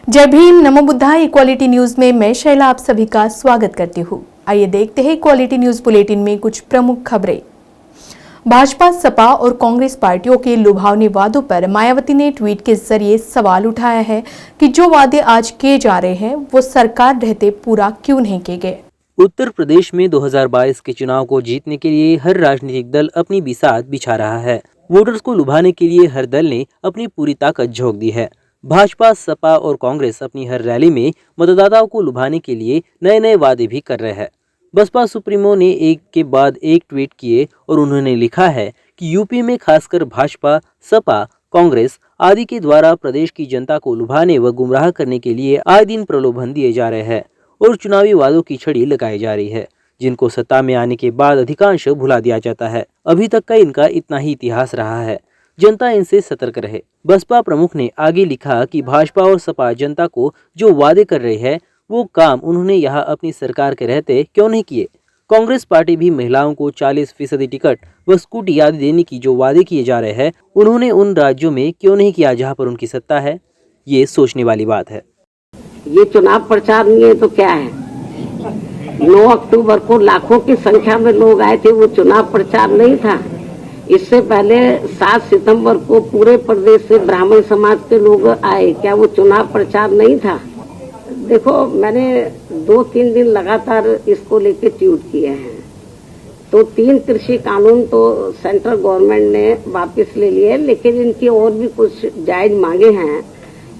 जय भीम, नमो बुद्धाय। Equality news में मैं शैला आप सभी का स्वागत करती हूँ। आइए देखते हैं इक्वालिटी न्यूज बुलेटिन में कुछ प्रमुख खबरें। भाजपा, सपा और कांग्रेस पार्टियों के लुभावने वादों पर मायावती ने ट्वीट के जरिए सवाल उठाया है कि जो वादे आज किए जा रहे हैं वो सरकार रहते पूरा क्यों नहीं किए गए। उत्तर प्रदेश में 2022 के चुनाव को जीतने के लिए हर राजनीतिक दल अपनी बिसात बिछा रहा है। वोटर्स को लुभाने के लिए हर दल ने अपनी पूरी ताकत झोंक दी है। भाजपा, सपा और कांग्रेस अपनी हर रैली में मतदाताओं को लुभाने के लिए नए नए वादे भी कर रहे हैं। बसपा सुप्रीमो ने एक के बाद एक ट्वीट किए और उन्होंने लिखा है कि यूपी में खासकर भाजपा, सपा, कांग्रेस आदि के द्वारा प्रदेश की जनता को लुभाने व गुमराह करने के लिए आए दिन प्रलोभन दिए जा रहे हैं और चुनावी वादों की छड़ी लगाई जा रही है, जिनको सत्ता में आने के बाद अधिकांश भुला दिया जाता है। अभी तक का इनका इतना ही इतिहास रहा है, जनता इनसे सतर्क रहे। बसपा प्रमुख ने आगे लिखा कि भाजपा और सपा जनता को जो वादे कर रहे हैं वो काम उन्होंने यहाँ अपनी सरकार के रहते क्यों नहीं किए। कांग्रेस पार्टी भी महिलाओं को 40% टिकट व स्कूटी आदि देने की जो वादे किए जा रहे हैं उन्होंने उन राज्यों में क्यों नहीं किया जहाँ पर उनकी सत्ता है। ये सोचने वाली बात है। ये चुनाव प्रचार नहीं है तो क्या है। 9 अक्टूबर को लाखों की संख्या में लोग आए थे, वो चुनाव प्रचार नहीं था। इससे पहले 7 सितंबर को पूरे प्रदेश से ब्राह्मण समाज के लोग आए, क्या वो चुनाव प्रचार नहीं था। देखो, मैंने 2-3 दिन लगातार इसको लेके ट्वीट किए हैं। तो 3 कृषि कानून तो सेंट्रल गवर्नमेंट ने वापस ले लिए, लेकिन इनकी और भी कुछ जायज मांगे हैं।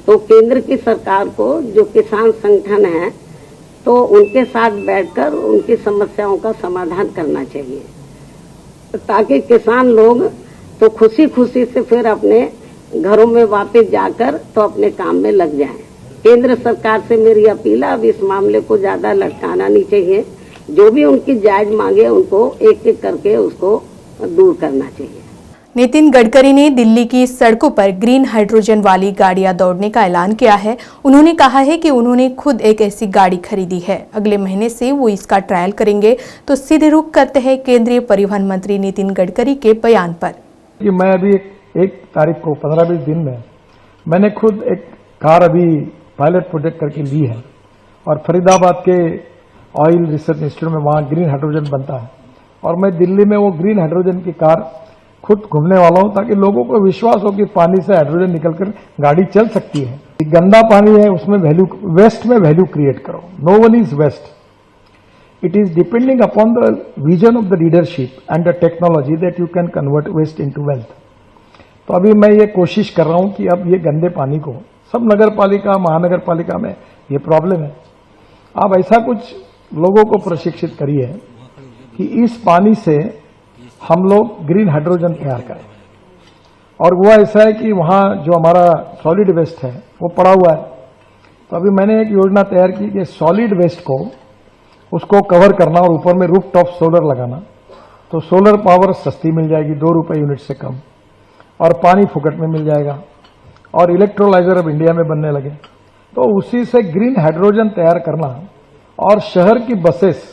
तो केंद्र की सरकार को, जो किसान संगठन है, तो उनके साथ बैठकर उनकी समस्याओं का समाधान करना चाहिए, ताकि किसान लोग तो खुशी खुशी से फिर अपने घरों में वापस जाकर तो अपने काम में लग जाएं। केंद्र सरकार से मेरी अपील है, अब इस मामले को ज्यादा लटकाना नहीं चाहिए। जो भी उनकी जायज मांगे उनको एक एक करके उसको दूर करना चाहिए। नितिन गडकरी ने दिल्ली की सड़कों पर ग्रीन हाइड्रोजन वाली गाड़ियां दौड़ने का ऐलान किया है। उन्होंने कहा है कि उन्होंने खुद एक ऐसी गाड़ी खरीदी है। अगले महीने से वो इसका ट्रायल करेंगे। तो सीधे रुख करते हैं केंद्रीय परिवहन मंत्री नितिन गडकरी के बयान पर। कि मैं अभी एक तारीख को 15-20 दिन में मैंने खुद एक कार अभी पायलट प्रोजेक्ट करके ली है और फरीदाबाद के ऑयल रिसर्च इंस्टीट्यूट में वहाँ ग्रीन हाइड्रोजन बनता है और मैं दिल्ली में वो ग्रीन हाइड्रोजन की कार खुद घूमने वाला हूं, ताकि लोगों को विश्वास हो कि पानी से हाइड्रोजन निकलकर गाड़ी चल सकती है। गंदा पानी है, उसमें वैल्यू, वेस्ट में वैल्यू क्रिएट करो। No one is waste. It is depending upon the vision of the leadership and the technology that you can convert waste into wealth. तो अभी मैं ये कोशिश कर रहा हूं कि अब ये गंदे पानी को सब नगर पालिका, महानगर पालिका में ये प्रॉब्लम है। आप ऐसा कुछ लोगों को प्रशिक्षित करिए कि इस पानी से हम लोग ग्रीन हाइड्रोजन तैयार करें। और वो ऐसा है कि वहाँ जो हमारा सॉलिड वेस्ट है वो पड़ा हुआ है। तो अभी मैंने एक योजना तैयार की कि सॉलिड वेस्ट को उसको कवर करना और ऊपर में रूफ टॉप सोलर लगाना। तो सोलर पावर सस्ती मिल जाएगी, 2 रुपये यूनिट से कम, और पानी फुकट में मिल जाएगा। और इलेक्ट्रोलाइजर अब इंडिया में बनने लगे, तो उसी से ग्रीन हाइड्रोजन तैयार करना और शहर की बसेस,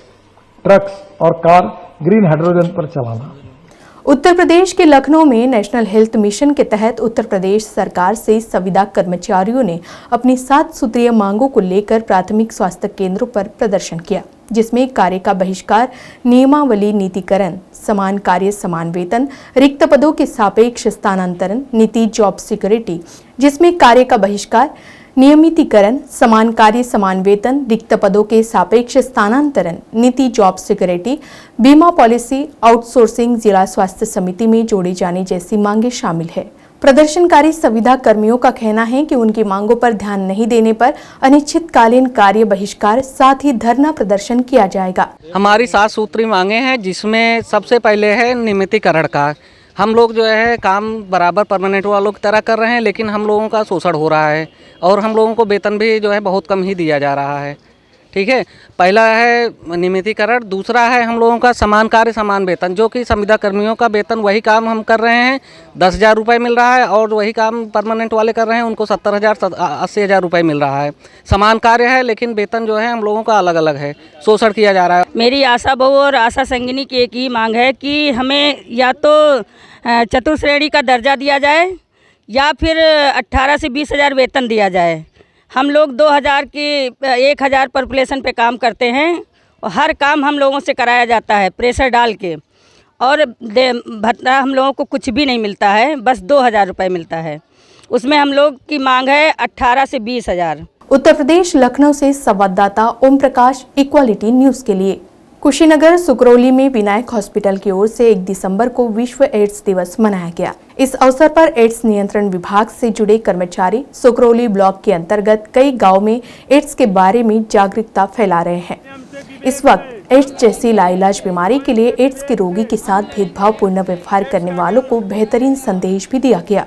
ट्रक्स और कार ग्रीन हाइड्रोजन पर चलाना। उत्तर प्रदेश के लखनऊ में नेशनल हेल्थ मिशन के तहत उत्तर प्रदेश सरकार से संविदा कर्मचारियों ने अपनी 7 सूत्रीय मांगों को लेकर प्राथमिक स्वास्थ्य केंद्रों पर प्रदर्शन किया, जिसमें कार्य का बहिष्कार, नियमावली नीतिकरण, समान कार्य समान वेतन, रिक्त पदों के सापेक्ष स्थानांतरण, नीति जॉब सिक्योरिटी, जिसमें कार्य का बहिष्कार, नियमितीकरण, समान कार्य समान वेतन, रिक्त पदों के सापेक्ष स्थानांतरण, नीति जॉब सिक्योरिटी, बीमा पॉलिसी, आउटसोर्सिंग, जिला स्वास्थ्य समिति में जोड़े जाने जैसी मांगे शामिल है। प्रदर्शनकारी संविदा कर्मियों का कहना है कि उनकी मांगों पर ध्यान नहीं देने पर अनिश्चितकालीन कार्य बहिष्कार, साथ ही धरना प्रदर्शन किया जाएगा। हमारी 7 सूत्री मांगे हैं, जिसमें सबसे पहले है नियमितीकरण का। हम लोग जो है काम बराबर परमानेंट वालों की तरह कर रहे हैं, लेकिन हम लोगों का शोषण हो रहा है और हम लोगों को वेतन भी जो है बहुत कम ही दिया जा रहा है। ठीक है, पहला है नियमितीकरण, दूसरा है हम लोगों का समान कार्य समान वेतन, जो कि संविदा कर्मियों का वेतन वही काम हम कर रहे हैं 10,000 रुपये मिल रहा है, और वही काम परमानेंट वाले कर रहे हैं उनको 70,000 80,000 रुपये मिल रहा है। समान कार्य है लेकिन वेतन जो है हम लोगों का अलग अलग है, शोषण किया जा रहा है। मेरी आशा बहु और आशा संगिनी की एक ही मांग है कि हमें या तो चतुर्श्रेणी का दर्जा दिया जाए या फिर 18 से 20,000 वेतन दिया जाए। हम लोग 2000 की 1000 पॉपुलेशन पे काम करते हैं और हर काम हम लोगों से कराया जाता है प्रेशर डाल के, और भत्ता हम लोगों को कुछ भी नहीं मिलता है, बस 2000 रुपये मिलता है। उसमें हम लोग की मांग है 18 से 20 हज़ार। उत्तर प्रदेश लखनऊ से संवाददाता ओम प्रकाश, इक्वालिटी न्यूज के लिए। कुशीनगर सुकरौली में विनायक हॉस्पिटल की ओर से 1 दिसंबर को विश्व एड्स दिवस मनाया गया। इस अवसर पर एड्स नियंत्रण विभाग से जुड़े कर्मचारी सुकरौली ब्लॉक के अंतर्गत कई गांव में एड्स के बारे में जागरूकता फैला रहे हैं। इस वक्त एड्स जैसी लाइलाज बीमारी के लिए एड्स के रोगी के साथ भेदभावपूर्ण व्यवहार करने वालों को बेहतरीन संदेश भी दिया गया।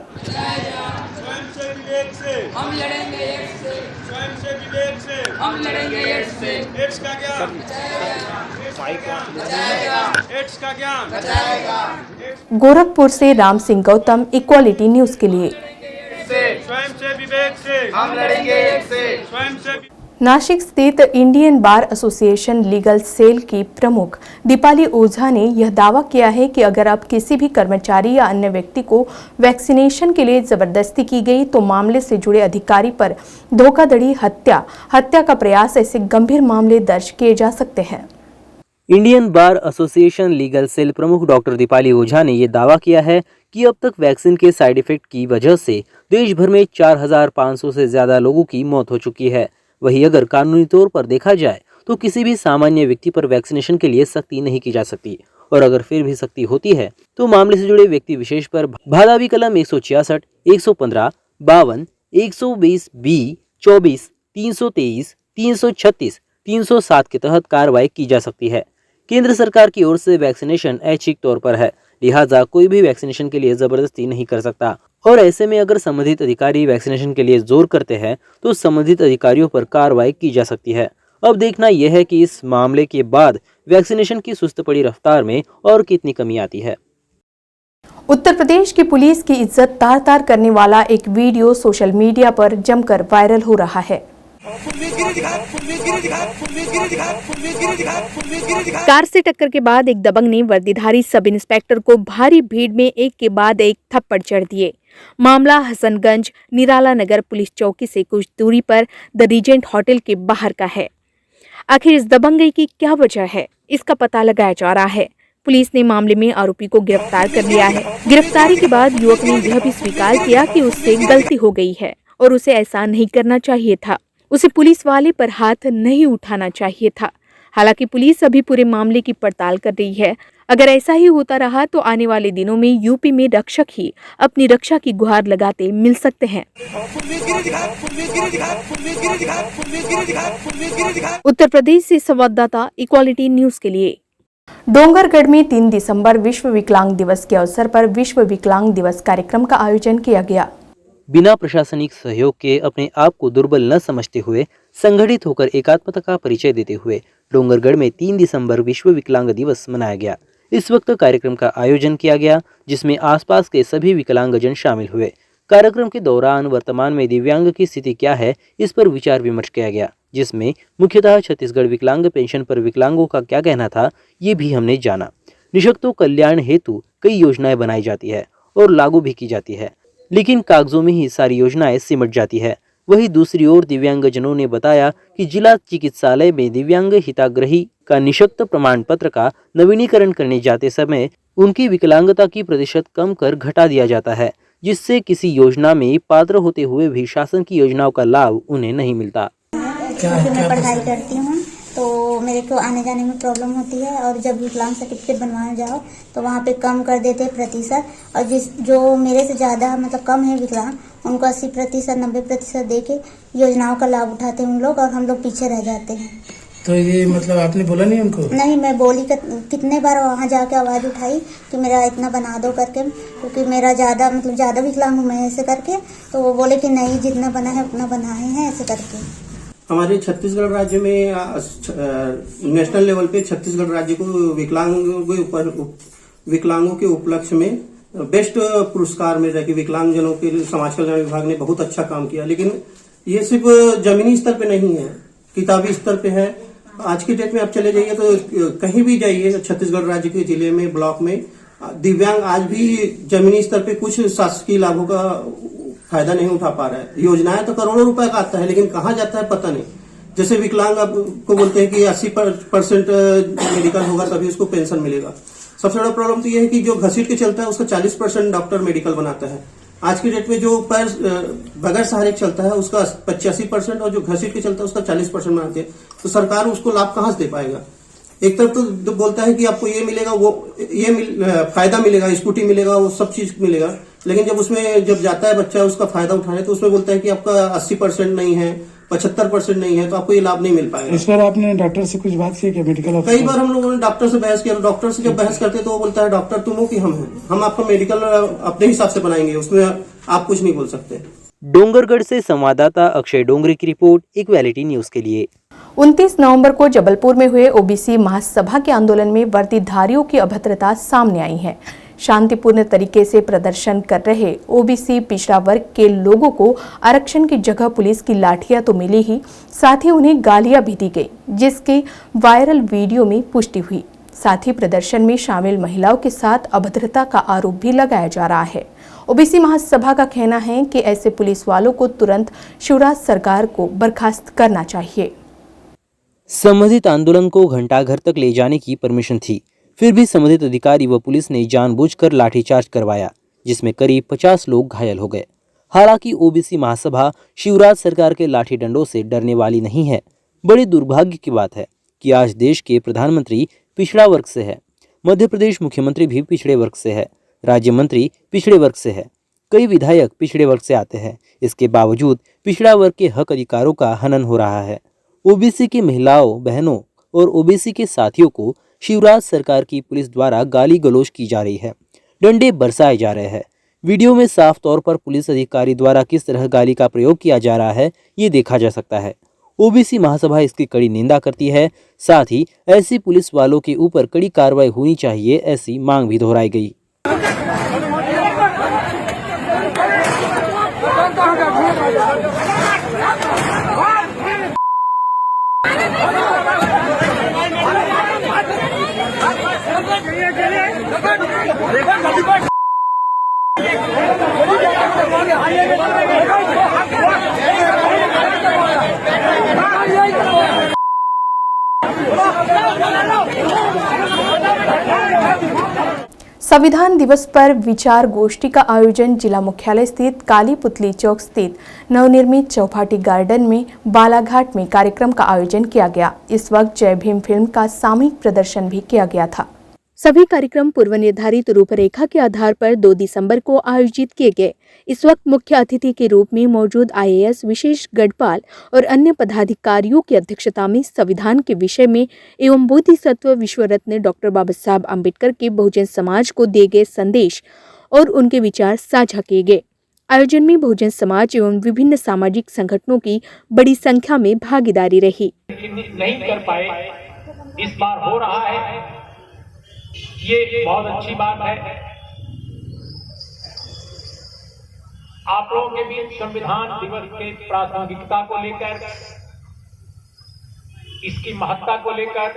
हम लड़ेंगे एड्स से, स्वयं से विवेक से, हम लड़ेंगे एड्स से। एड्स का ज्ञान एड्स का ज्ञान बचाएगा। गोरखपुर से राम सिंह गौतम, इक्वालिटी न्यूज के लिए। स्वयं से विवेक से, हम लड़ेंगे एड्स से, स्वयं से। नासिक स्थित Indian bar association legal cell की प्रमुख दीपाली ओझा ने यह दावा किया है कि अगर अब किसी भी कर्मचारी या अन्य व्यक्ति को वैक्सीनेशन के लिए जबरदस्ती की गई तो मामले से जुड़े अधिकारी पर धोखाधड़ी, हत्या का प्रयास ऐसे गंभीर मामले दर्ज किए जा सकते हैं। Indian bar association legal cell प्रमुख डॉक्टर दीपाली ओझा ने यह दावा किया है कि अब तक वैक्सीन के साइड इफेक्ट की वजह से देश भर में 4500 से ज्यादा लोगों की मौत हो चुकी है। वहीं अगर कानूनी तौर पर देखा जाए तो किसी भी सामान्य व्यक्ति पर वैक्सीनेशन के लिए सख्ती नहीं की जा सकती, और अगर फिर भी सख्ती होती है तो मामले से जुड़े व्यक्ति विशेष पर भादावी कलम 166, 115, 52, 120 बी, 24, 323, 336, 307 के तहत कार्रवाई की जा सकती है। केंद्र सरकार की ओर से वैक्सीनेशन ऐच्छिक तौर पर है, लिहाजा कोई भी वैक्सीनेशन के लिए जबरदस्ती नहीं कर सकता, और ऐसे में अगर संबंधित अधिकारी वैक्सीनेशन के लिए जोर करते हैं तो संबंधित अधिकारियों पर कार्रवाई की जा सकती है। अब देखना यह है कि इस मामले के बाद वैक्सीनेशन की सुस्त पड़ी रफ्तार में और कितनी कमी आती है। उत्तर प्रदेश की पुलिस की इज्जत तार-तार करने वाला एक वीडियो सोशल मीडिया पर जमकर वायरल हो रहा है। कार से टक्कर के बाद एक दबंग ने वर्दीधारी सब इंस्पेक्टर को भारी भीड़ में एक के बाद एक थप्पड़ जड़ दिए। मामला हसनगंज निराला नगर पुलिस चौकी से कुछ दूरी पर द रीजेंट होटल के बाहर का है। आखिर इस दबंगई की क्या वजह है, इसका पता लगाया जा रहा है। पुलिस ने मामले में आरोपी को गिरफ्तार कर लिया है। गिरफ्तारी के बाद युवक ने यह भी स्वीकार किया कि उससे गलती हो गई है और उसे ऐसा नहीं करना चाहिए था। उसे पुलिस वाले पर हाथ नहीं उठाना चाहिए था। हालांकि पुलिस अभी पूरे मामले की पड़ताल कर रही है। अगर ऐसा ही होता रहा तो आने वाले दिनों में यूपी में रक्षक ही अपनी रक्षा की गुहार लगाते मिल सकते हैं। उत्तर प्रदेश से संवाददाता, इक्वालिटी न्यूज के लिए। डोंगरगढ़ में 3 दिसंबर विश्व विकलांग दिवस के अवसर पर विश्व विकलांग दिवस कार्यक्रम का आयोजन किया गया। बिना प्रशासनिक सहयोग के अपने आप को दुर्बल न समझते हुए संगठित होकर एकात्मता का परिचय देते हुए डोंगरगढ़ में 3 दिसंबर विश्व विकलांग दिवस मनाया गया। इस वक्त कार्यक्रम का आयोजन किया गया जिसमें आसपास के सभी विकलांगजन शामिल हुए। कार्यक्रम के दौरान वर्तमान में दिव्यांग की स्थिति क्या है, इस पर विचार विमर्श किया गया, जिसमें मुख्यतः छत्तीसगढ़ विकलांग पेंशन पर विकलांगों का क्या कहना था, ये भी हमने जाना। निःशक्तों कल्याण हेतु कई योजनाएं बनाई जाती है और लागू भी की जाती है, लेकिन कागजों में ही सारी योजनाएं सिमट जाती है। वहीं दूसरी ओर दिव्यांगजनों ने बताया कि जिला चिकित्सालय में दिव्यांग हिताग्रही का निःशक्त प्रमाण पत्र का नवीनीकरण करने जाते समय उनकी विकलांगता की प्रतिशत कम कर घटा दिया जाता है, जिससे किसी योजना में पात्र होते हुए भी शासन की योजनाओं का लाभ उन्हें नहीं मिलता। क्योंकि मैं पढ़ाई करती हूँ तो मेरे को आने जाने में प्रॉब्लम होती है, और जब विकलांग सर्टिफिकेट बनवाने जाओ तो वहाँ पे कम कर देते हैं प्रतिशत, और जो मेरे से ज़्यादा मतलब कम है विकलांग उनको 80%, 90% दे के योजनाओं का लाभ उठाते हैं उन लोग, और हम लोग पीछे रह जाते हैं। तो ये मतलब आपने बोला नहीं उनको? नहीं, मैं बोली कितने बार वहाँ जाके आवाज़ उठाई कि मेरा इतना बना दो करके, क्योंकि मेरा ज़्यादा विकलांग हूँ मैं ऐसे करके, तो वो बोले कि नहीं जितना बना है उतना बनाए हैं ऐसे करके। हमारे छत्तीसगढ़ राज्य में नेशनल लेवल पे छत्तीसगढ़ राज्य को विकलांगों के उपलक्ष्य में बेस्ट पुरस्कार मिल रहा है कि विकलांगजनों के समाज कल्याण विभाग ने बहुत अच्छा काम किया। लेकिन ये सिर्फ जमीनी स्तर पे नहीं है, किताबी स्तर पे है। आज की डेट में आप चले जाइए तो कहीं भी जाइए छत्तीसगढ़ राज्य के जिले में, ब्लॉक में, दिव्यांग आज भी जमीनी स्तर पे कुछ शासकीय लाभों का फायदा नहीं उठा पा रहा है। योजनाएं तो करोड़ों रुपए का आता है, लेकिन कहाँ जाता है पता नहीं। जैसे विकलांग को बोलते हैं कि 80% मेडिकल होगा तभी उसको पेंशन मिलेगा। सबसे बड़ा प्रॉब्लम तो ये है कि जो घसीट के चलता है उसका 40% डॉक्टर मेडिकल बनाता है। आज की डेट में जो पैर बगैर सहारे चलता है उसका 85% और जो घसीट के चलता है उसका 40% बनाते हैं। तो सरकार उसको लाभ कहाँ से दे पाएगा? एक तरफ तो बोलता है कि आपको ये मिलेगा, फायदा मिलेगा, स्कूटी मिलेगा, वो सब चीज मिलेगा, लेकिन जब जाता है बच्चा उसका फायदा उठाने तो उसमें बोलता है कि आपका 80% नहीं है, 75% नहीं है, तो आपको ये लाभ नहीं मिल पाएगा। इस पर आपने डॉक्टर से कुछ बात की? मेडिकल कई बार हम लोगों ने डॉक्टर से बहस किया। डॉक्टर से जब बहस करते तो वो बोलता है डॉक्टर तुम हो कि हम हैं, हम आपका मेडिकल अपने हिसाब से बनाएंगे, उसमें आप कुछ नहीं बोल सकते। डोंगरगढ़ से संवाददाता अक्षय डोंगरे की रिपोर्ट, इक्वालिटी न्यूज के लिए। 29 नवंबर को जबलपुर में हुए ओबीसी महासभा के आंदोलन में वर्दीधारियों की अभद्रता सामने आई है। शांतिपूर्ण तरीके से प्रदर्शन कर रहे ओबीसी पिछड़ा वर्ग के लोगों को आरक्षण की जगह पुलिस की लाठियां तो मिली ही, साथ ही उन्हें गालियां भी दी गई, जिसके वायरल वीडियो में पुष्टि हुई। साथ ही प्रदर्शन में शामिल महिलाओं के साथ अभद्रता का आरोप भी लगाया जा रहा है। ओबीसी महासभा का कहना है कि ऐसे पुलिस वालों को तुरंत शिवराज सरकार को बर्खास्त करना चाहिए। संबंधित आंदोलन को घंटाघर तक ले जाने की परमिशन थी, फिर भी संबंधित अधिकारी व पुलिस ने जानबूझकर लाठीचार्ज करवाया, जिसमें करीब 50 लोग घायल हो गए। हालांकि ओबीसी महासभा शिवराज सरकार के लाठी डंडों से डरने वाली नहीं है। बड़े दुर्भाग्य की बात है कि आज देश के प्रधानमंत्री पिछड़ा वर्ग से है, मध्य प्रदेश मुख्यमंत्री भी पिछड़े वर्ग से है, राज्य मंत्री पिछड़े वर्ग से है, कई विधायक पिछड़े वर्ग से आते हैं। इसके बावजूद पिछड़ा वर्ग के हक अधिकारों का हनन हो रहा है। ओबीसी की महिलाओं, बहनों और ओबीसी के साथियों को शिवराज सरकार की पुलिस द्वारा गाली गलौज की जा रही है, डंडे बरसाए जा रहे हैं। वीडियो में साफ तौर पर पुलिस अधिकारी द्वारा किस तरह गाली का प्रयोग किया जा रहा है ये देखा जा सकता है। ओबीसी महासभा इसकी कड़ी निंदा करती है। साथ ही ऐसी पुलिस वालों के ऊपर कड़ी कार्रवाई होनी चाहिए, ऐसी मांग भी दोहराई गई। संविधान दिवस पर विचार गोष्ठी का आयोजन जिला मुख्यालय स्थित काली पुतली चौक स्थित नवनिर्मित चौपाटी गार्डन में बालाघाट में कार्यक्रम का आयोजन किया गया। इस वक्त जय भीम फिल्म का सामूहिक प्रदर्शन भी किया गया था। सभी कार्यक्रम पूर्व निर्धारित रूपरेखा के आधार पर 2 दिसंबर को आयोजित किए गए। इस वक्त मुख्य अतिथि के रूप में मौजूद IAS विशेष गढ़पाल और अन्य पदाधिकारियों की अध्यक्षता में संविधान के विषय में एवं बोधिसत्व विश्व रत्न डॉक्टर बाबा साहब अम्बेडकर के बहुजन समाज को दिए गए संदेश और उनके विचार साझा किए गए। आयोजन में बहुजन समाज एवं विभिन्न सामाजिक संगठनों की बड़ी संख्या में भागीदारी रही। नहीं कर पाए, इस बार हो रहा है, ये बहुत अच्छी बात है। आप लोगों के बीच संविधान दिवस के प्रासंगिकता को लेकर, इसकी महत्ता को लेकर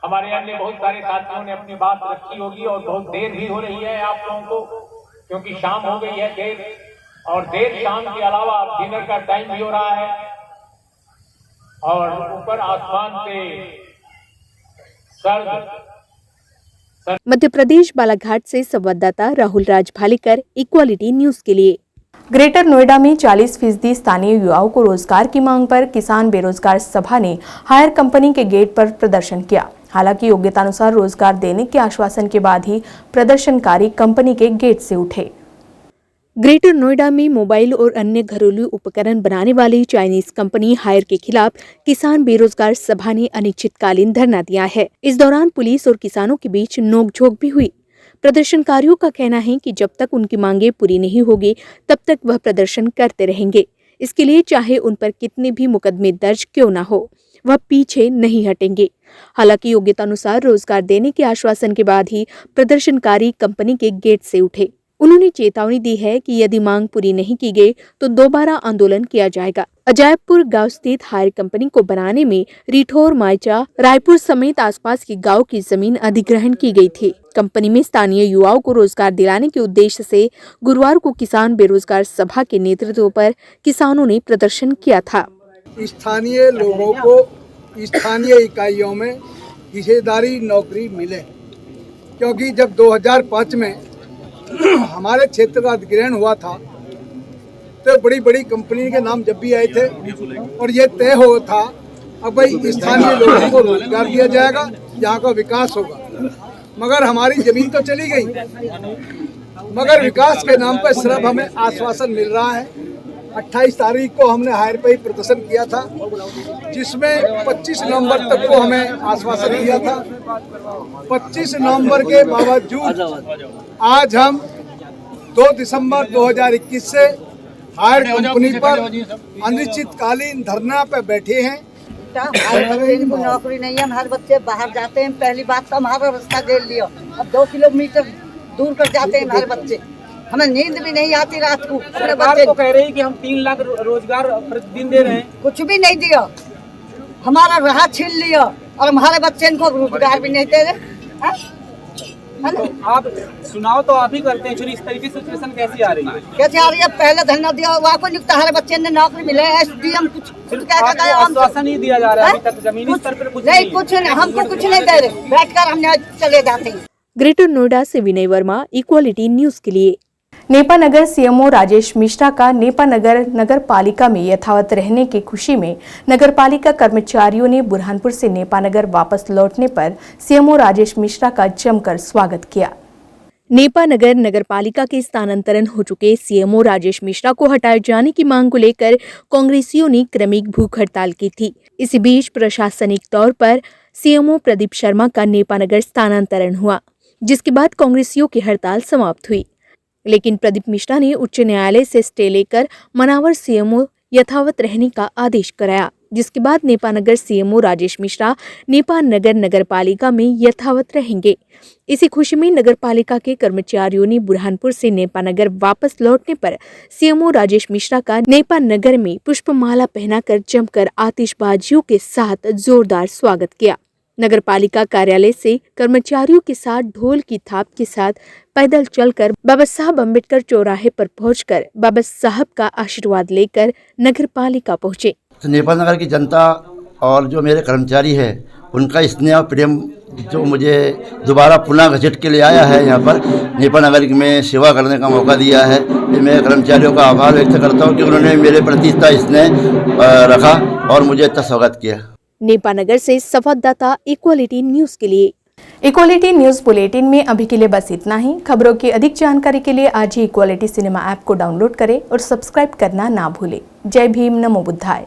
हमारे अन्य बहुत सारे साथियों ने अपनी बात रखी होगी और बहुत देर भी हो रही है आप लोगों को, क्योंकि शाम हो गई है देर, और देर शाम के अलावा डिनर का टाइम भी हो रहा है और ऊपर आसमान से सर्द। मध्य प्रदेश बालाघाट से संवाददाता राहुल राज भालेकर, इक्वालिटी न्यूज के लिए। ग्रेटर नोएडा में 40% स्थानीय युवाओं को रोजगार की मांग पर किसान बेरोजगार सभा ने हायर कंपनी के गेट पर प्रदर्शन किया। हालांकि योग्यतानुसार रोजगार देने के आश्वासन के बाद ही प्रदर्शनकारी कंपनी के गेट से उठे। ग्रेटर नोएडा में मोबाइल और अन्य घरेलू उपकरण बनाने वाली चाइनीज कंपनी हायर के खिलाफ किसान बेरोजगार सभा ने अनिश्चितकालीन धरना दिया है। इस दौरान पुलिस और किसानों के बीच नोकझोंक भी हुई। प्रदर्शनकारियों का कहना है कि जब तक उनकी मांगे पूरी नहीं होगी तब तक वह प्रदर्शन करते रहेंगे। इसके लिए चाहे उन पर कितने भी मुकदमे दर्ज क्यों न हो, वह पीछे नहीं हटेंगे। हालांकि योग्यतानुसार रोजगार देने के आश्वासन के बाद ही प्रदर्शनकारी कंपनी के गेट से उठे। उन्होंने चेतावनी दी है कि यदि मांग पूरी नहीं की गई तो दोबारा आंदोलन किया जाएगा। अजायबपुर गांव स्थित हायर कंपनी को बनाने में रिठौर, मायचा, रायपुर समेत आसपास के गांव की जमीन अधिग्रहण की गई थी। कंपनी में स्थानीय युवाओं को रोजगार दिलाने के उद्देश्य से गुरुवार को किसान बेरोजगार सभा के नेतृत्व पर किसानों ने प्रदर्शन किया था। स्थानीय लोगों को स्थानीय इकाइयों में हिस्सेदारी नौकरी मिले, क्योंकि जब 2005 में हमारे क्षेत्र का अधिग्रहण हुआ था तो बड़ी बड़ी कंपनी के नाम जब भी आए थे और ये तय हो था अब भाई स्थानीय लोगों को रोजगार दिया जाएगा, यहाँ का विकास होगा। मगर हमारी जमीन तो चली गई, मगर विकास के नाम पर सिर्फ हमें आश्वासन मिल रहा है। 28 तारीख को हमने हायर पे ही प्रदर्शन किया था, जिसमें 25 नवंबर तक को हमें आश्वासन दिया था। 25 नवंबर के बावजूद आज हम 2 दिसंबर 2021 से हायर कंपनी पर अनिश्चितकालीन धरना पे बैठे हैं। हमारे बच्चे को नौकरी नहीं है, हमारे बच्चे बाहर जाते हैं। पहली बात तो हमारा रास्ता घेर लिया, अब 2 किलोमीटर दूर कर जाते हैं हमारे बच्चे। हमें नींद भी नहीं आती रात को। अपने बच्चे तो कह रहे हैं कि हम 3 लाख रोजगार प्रतिदिन दे रहे हैं, कुछ भी नहीं दिया, हमारा राह छीन लिया और हमारे बच्चे को रोजगार भी नहीं दे रहे। तो आप चुनाव तो आप ही करते हैं, इस तरीके से सिचुएशन कैसी आ रही है? कैसे आ रही है? पहले धरना दिया, वहाँ को निकता हमारे बच्चे ने नौकरी मिले, SDM कुछ आश्वासन नहीं दिया जा रहा है अभी तक, जमीनी स्तर पर कुछ नहीं, कुछ नहीं, हमको कुछ नहीं दे रहे। बैठकर हम चले जाते हैं। ग्रेटर नोएडा से विनय वर्मा, इक्वालिटी न्यूज के लिए। नेपा नगर सीएमओ राजेश मिश्रा का नेपा नगर नगर पालिका में यथावत रहने की खुशी में नगर पालिका कर्मचारियों ने बुरहानपुर से नेपा नगर वापस लौटने पर सीएमओ राजेश मिश्रा का जमकर स्वागत किया। नेपा नगर नगर पालिका के स्थानांतरण हो चुके सीएमओ राजेश मिश्रा को हटाए जाने की मांग को लेकर कांग्रेसियों ने क्रमिक भूख हड़ताल की थी। इसी बीच प्रशासनिक तौर पर सीएमओ प्रदीप शर्मा का नेपा नगर स्थानांतरण हुआ, जिसके बाद कांग्रेसियों की हड़ताल समाप्त हुई। लेकिन प्रदीप मिश्रा ने उच्च न्यायालय से स्टे लेकर मनावर सीएमओ यथावत रहने का आदेश कराया, जिसके बाद नेपा नगर सीएमओ राजेश मिश्रा नेपा नगर नगर पालिका में यथावत रहेंगे। इसी खुशी में नगर पालिका के कर्मचारियों ने बुरहानपुर से नेपा नगर वापस लौटने पर सीएमओ राजेश मिश्रा का नेपा नगर में पुष्पमाला पहनाकर जमकर आतिशबाजियों के साथ जोरदार स्वागत किया। नगर पालिका कार्यालय से कर्मचारियों के साथ ढोल की थाप के साथ पैदल चलकर बाबा साहब अम्बेडकर चौराहे पर पहुंचकर बाबा साहब का आशीर्वाद लेकर नगर पालिका पहुंचे। नेपा नगर की जनता और जो मेरे कर्मचारी है, उनका स्नेह और प्रेम जो मुझे दोबारा पुनः घसीट के लिए आया है, यहाँ पर नेपा नगर में सेवा करने का मौका दिया है। मैं कर्मचारियों का आभार व्यक्त करता हूँ कि उन्होंने मेरे प्रति इतना स्नेह रखा और मुझे इतना स्वागत किया। नेपा नगर से संवाददाता इक्वालिटी न्यूज के लिए। इक्वालिटी न्यूज बुलेटिन में अभी के लिए बस इतना ही। खबरों की अधिक जानकारी के लिए आज ही इक्वालिटी सिनेमा ऐप को डाउनलोड करें और सब्सक्राइब करना ना भूलें। जय भीम, नमो बुद्धाय।